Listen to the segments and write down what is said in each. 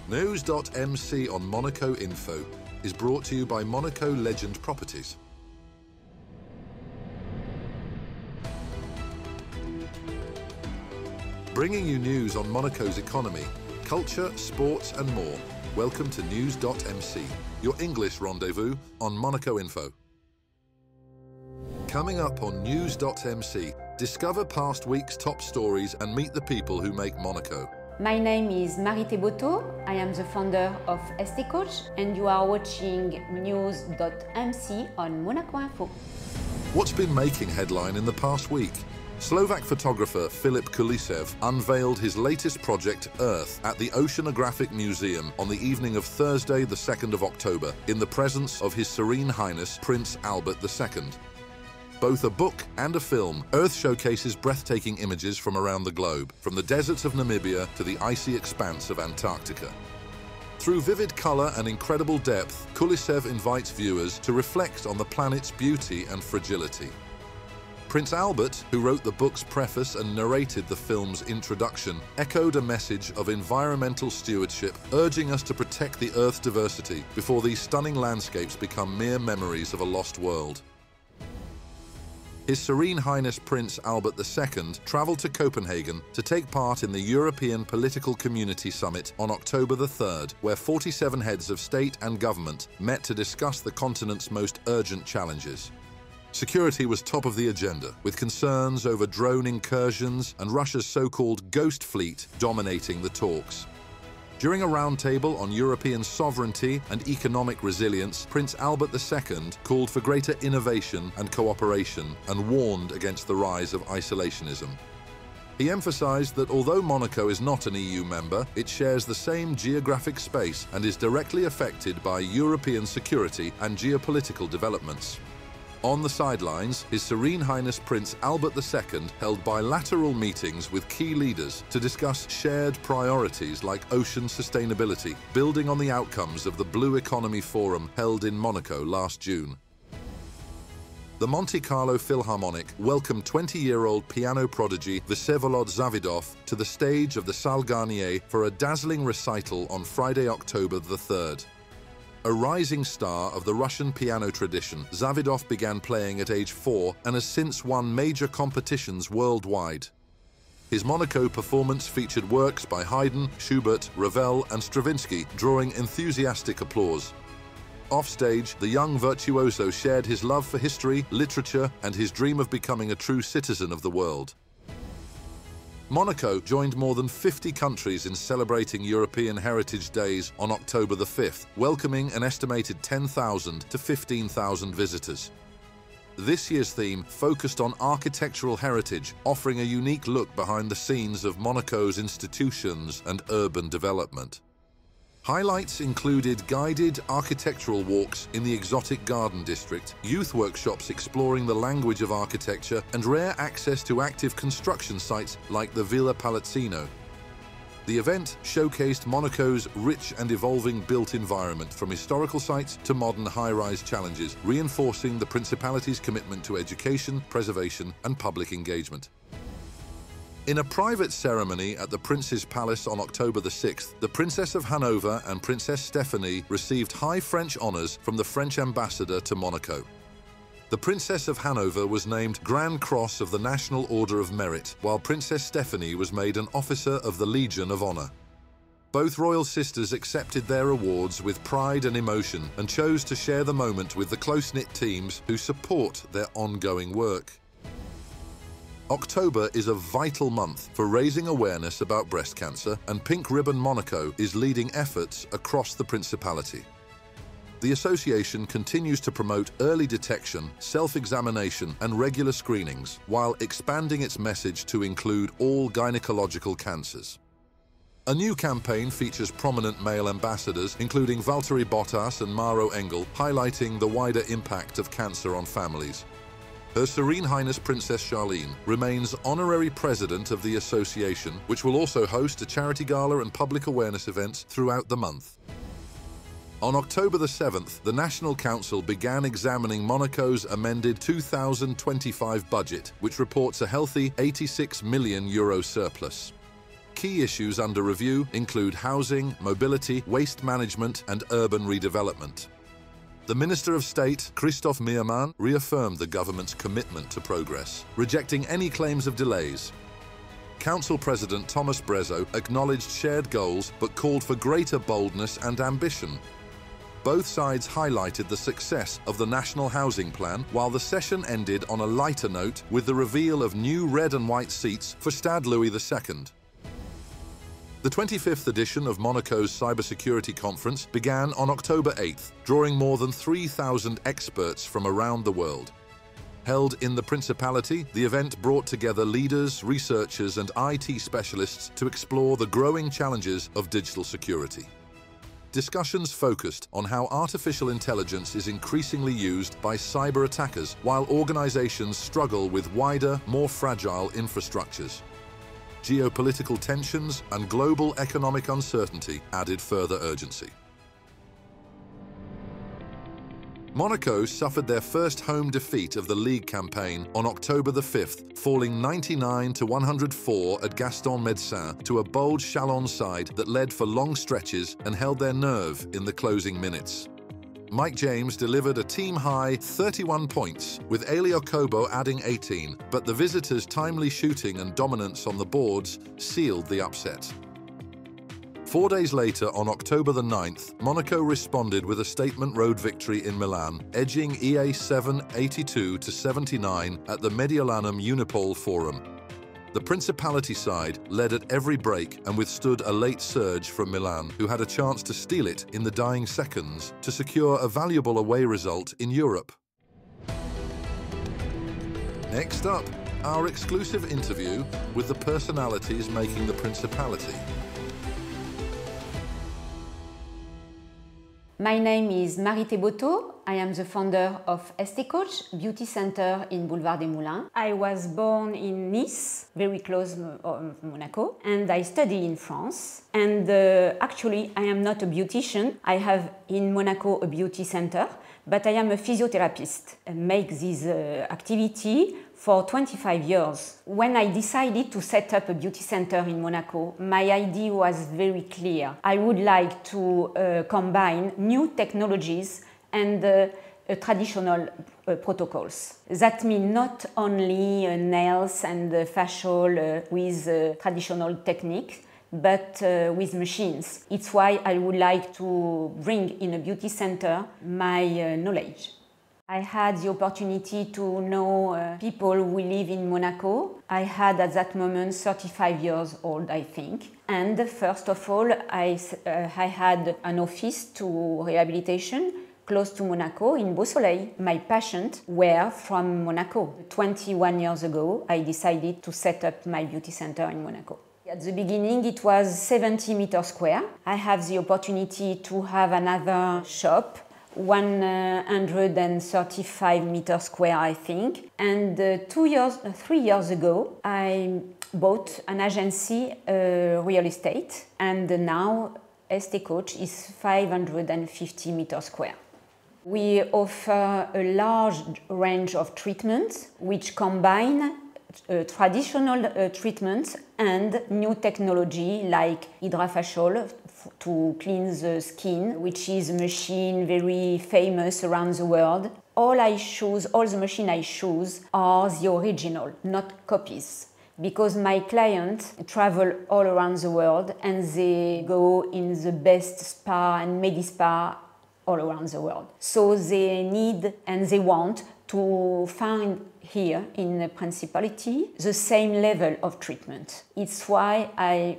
News.mc on Monaco Info is brought to you by Monaco Legend Properties. Bringing you news on Monaco's economy, culture, sports and more. Welcome to News.mc, your English rendezvous on Monaco Info. Coming up on News.mc, discover past week's top stories and meet the people who make Monaco. My name is Marité Boto. I am the founder of ST Coach and you are watching News.mc on Monaco Info. What's been making headline in the past week? Slovak photographer Filip Kulisev unveiled his latest project, Earth, at the Oceanographic Museum on the evening of Thursday, the 2nd of October, in the presence of His Serene Highness Prince Albert II. Both a book and a film, Earth showcases breathtaking images from around the globe, from the deserts of Namibia to the icy expanse of Antarctica. Through vivid colour and incredible depth, Kulisev invites viewers to reflect on the planet's beauty and fragility. Prince Albert, who wrote the book's preface and narrated the film's introduction, echoed a message of environmental stewardship, urging us to protect the Earth's diversity before these stunning landscapes become mere memories of a lost world. His Serene Highness Prince Albert II travelled to Copenhagen to take part in the European Political Community Summit on October the 3rd, where 47 heads of state and government met to discuss the continent's most urgent challenges. Security was top of the agenda, with concerns over drone incursions and Russia's so-called ghost fleet dominating the talks. During a roundtable on European sovereignty and economic resilience, Prince Albert II called for greater innovation and cooperation and warned against the rise of isolationism. He emphasized that although Monaco is not an EU member, it shares the same geographic space and is directly affected by European security and geopolitical developments. On the sidelines, His Serene Highness Prince Albert II held bilateral meetings with key leaders to discuss shared priorities like ocean sustainability, building on the outcomes of the Blue Economy Forum held in Monaco last June. The Monte Carlo Philharmonic welcomed 20-year-old piano prodigy Vsevolod Zavidov to the stage of the Salle Garnier for a dazzling recital on Friday, October the 3rd. A rising star of the Russian piano tradition, Zavidov began playing at age 4 and has since won major competitions worldwide. His Monaco performance featured works by Haydn, Schubert, Ravel and Stravinsky, drawing enthusiastic applause. Offstage, the young virtuoso shared his love for history, literature and his dream of becoming a true citizen of the world. Monaco joined more than 50 countries in celebrating European Heritage Days on October the 5th, welcoming an estimated 10,000 to 15,000 visitors. This year's theme focused on architectural heritage, offering a unique look behind the scenes of Monaco's institutions and urban development. Highlights included guided architectural walks in the exotic garden district, youth workshops exploring the language of architecture, and rare access to active construction sites like the Villa Palazzino. The event showcased Monaco's rich and evolving built environment, from historical sites to modern high-rise challenges, reinforcing the Principality's commitment to education, preservation, and public engagement. In a private ceremony at the Prince's Palace on October the 6th, the Princess of Hanover and Princess Stephanie received high French honours from the French ambassador to Monaco. The Princess of Hanover was named Grand Cross of the National Order of Merit, while Princess Stephanie was made an Officer of the Legion of Honour. Both royal sisters accepted their awards with pride and emotion and chose to share the moment with the close-knit teams who support their ongoing work. October is a vital month for raising awareness about breast cancer, and Pink Ribbon Monaco is leading efforts across the Principality. The association continues to promote early detection, self-examination and regular screenings, while expanding its message to include all gynecological cancers. A new campaign features prominent male ambassadors, including Valtteri Bottas and Maro Engel, highlighting the wider impact of cancer on families. Her Serene Highness Princess Charlene remains honorary president of the association, which will also host a charity gala and public awareness events throughout the month. On October the 7th, the National Council began examining Monaco's amended 2025 budget, which reports a healthy €86 million surplus. Key issues under review include housing, mobility, waste management, and urban redevelopment. The Minister of State, Christophe Meerman, reaffirmed the government's commitment to progress, rejecting any claims of delays. Council President Thomas Brezo acknowledged shared goals but called for greater boldness and ambition. Both sides highlighted the success of the National Housing Plan, while the session ended on a lighter note with the reveal of new red and white seats for Stade Louis II. The 25th edition of Monaco's Cybersecurity Conference began on October 8th, drawing more than 3,000 experts from around the world. Held in the Principality, the event brought together leaders, researchers, and IT specialists to explore the growing challenges of digital security. Discussions focused on how artificial intelligence is increasingly used by cyber attackers, while organizations struggle with wider, more fragile infrastructures. Geopolitical tensions and global economic uncertainty added further urgency. Monaco suffered their first home defeat of the league campaign on October the 5th, falling 99-104 at Gaston Médecin to a bold Chalon side that led for long stretches and held their nerve in the closing minutes. Mike James delivered a team-high 31 points, with Elio Kobo adding 18, but the visitors' timely shooting and dominance on the boards sealed the upset. 4 days later, on October the 9th, Monaco responded with a statement road victory in Milan, edging EA7 82-79 at the Mediolanum Unipol Forum. The Principality side led at every break and withstood a late surge from Milan, who had a chance to steal it in the dying seconds to secure a valuable away result in Europe. Next up, our exclusive interview with the personalities making the Principality. My name is Marie Thébautot. I am the founder of Estecoach Beauty Center in Boulevard des Moulins. I was born in Nice, very close to Monaco, and I study in France. And actually, I am not a beautician. I have in Monaco a beauty center, but I am a physiotherapist and make this activity for 25 years. When I decided to set up a beauty center in Monaco, my idea was very clear. I would like to combine new technologies and traditional protocols. That means not only nails and facial with traditional techniques, but with machines. It's why I would like to bring in a beauty center my knowledge. I had the opportunity to know people who live in Monaco. I had at that moment 35 years old, I think. And first of all, I had an office to rehabilitation close to Monaco in Beausoleil. My patients were from Monaco. 21 years ago, I decided to set up my beauty center in Monaco. At the beginning, it was 70 meters square. I have the opportunity to have another shop, 135 meters square, I think. And 3 years ago, I bought an agency, real estate, and now Estecoach is 550 meters square. We offer a large range of treatments which combine traditional treatments and new technology like HydraFacial to clean the skin, which is a machine very famous around the world. All the machines I choose are the original, not copies, because my clients travel all around the world and they go in the best spa and Medi-Spa all around the world. So they need and they want to find here in the Principality the same level of treatment. It's why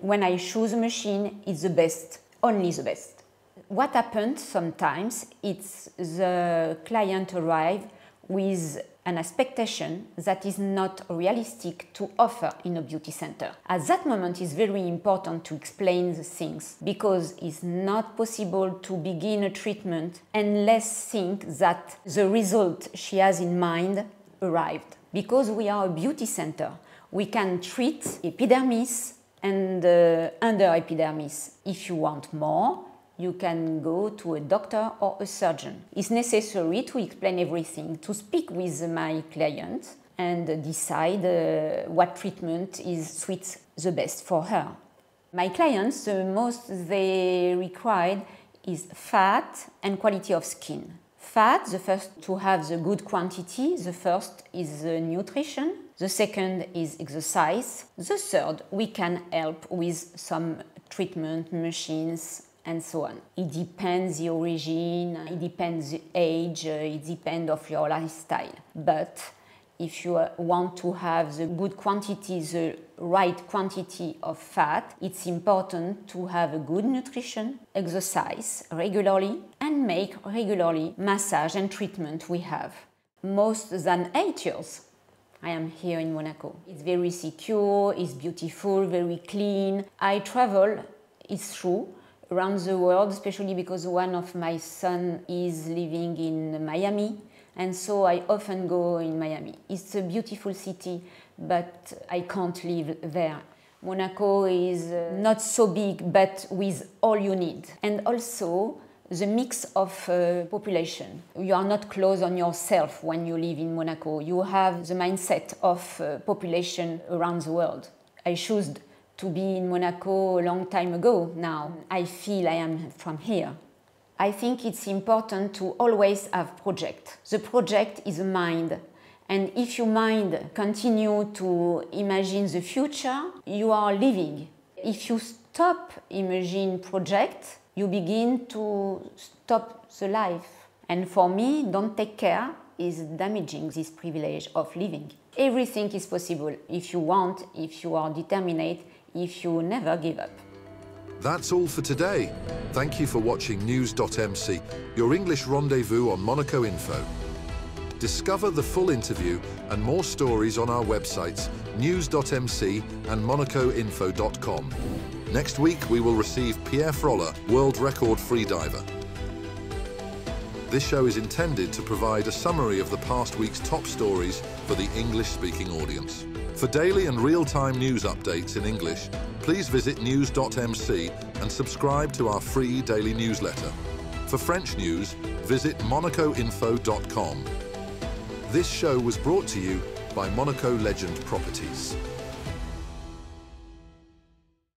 when I choose a machine, it's the best, only the best. What happens sometimes, it's the client arrive with an expectation that is not realistic to offer in a beauty center. At that moment, it's very important to explain the things because it's not possible to begin a treatment unless think that the result she has in mind arrived. Because we are a beauty center, we can treat epidermis and under epidermis. If you want more, you can go to a doctor or a surgeon. It's necessary to explain everything, to speak with my client and decide what treatment suits the best for her. My clients, the most they require is fat and quality of skin. Fat, the first to have the good quantity, the first is the nutrition, the second is exercise, the third we can help with some treatment machines and so on. It depends the origin, it depends the age, it depends of your lifestyle. But if you want to have the good quantity, the right quantity of fat, it's important to have a good nutrition, exercise regularly, and make regularly massage and treatment we have. Most than 8 years I am here in Monaco. It's very secure, it's beautiful, very clean. I travel, it's true, around the world, especially because one of my sons is living in Miami, and so I often go in Miami. It's a beautiful city, but I can't live there. Monaco is not so big, but with all you need. And also the mix of population. You are not close on yourself when you live in Monaco. You have the mindset of population around the world. I chose to be in Monaco a long time ago now. I feel I am from here. I think it's important to always have project. The project is a mind. And if your mind continue to imagine the future, you are living. If you stop imagine project, you begin to stop the life. And for me, don't take care is damaging this privilege of living. Everything is possible if you want, if you are determined, if you never give up. That's all for today. Thank you for watching News.mc, your English rendezvous on Monaco Info. Discover the full interview and more stories on our websites, News.mc and MonacoInfo.com. Next week, we will receive Pierre Froller, world record freediver. This show is intended to provide a summary of the past week's top stories for the English-speaking audience. For daily and real-time news updates in English, please visit News.mc and subscribe to our free daily newsletter. For French news, visit MonacoInfo.com. This show was brought to you by Monaco Legend Properties.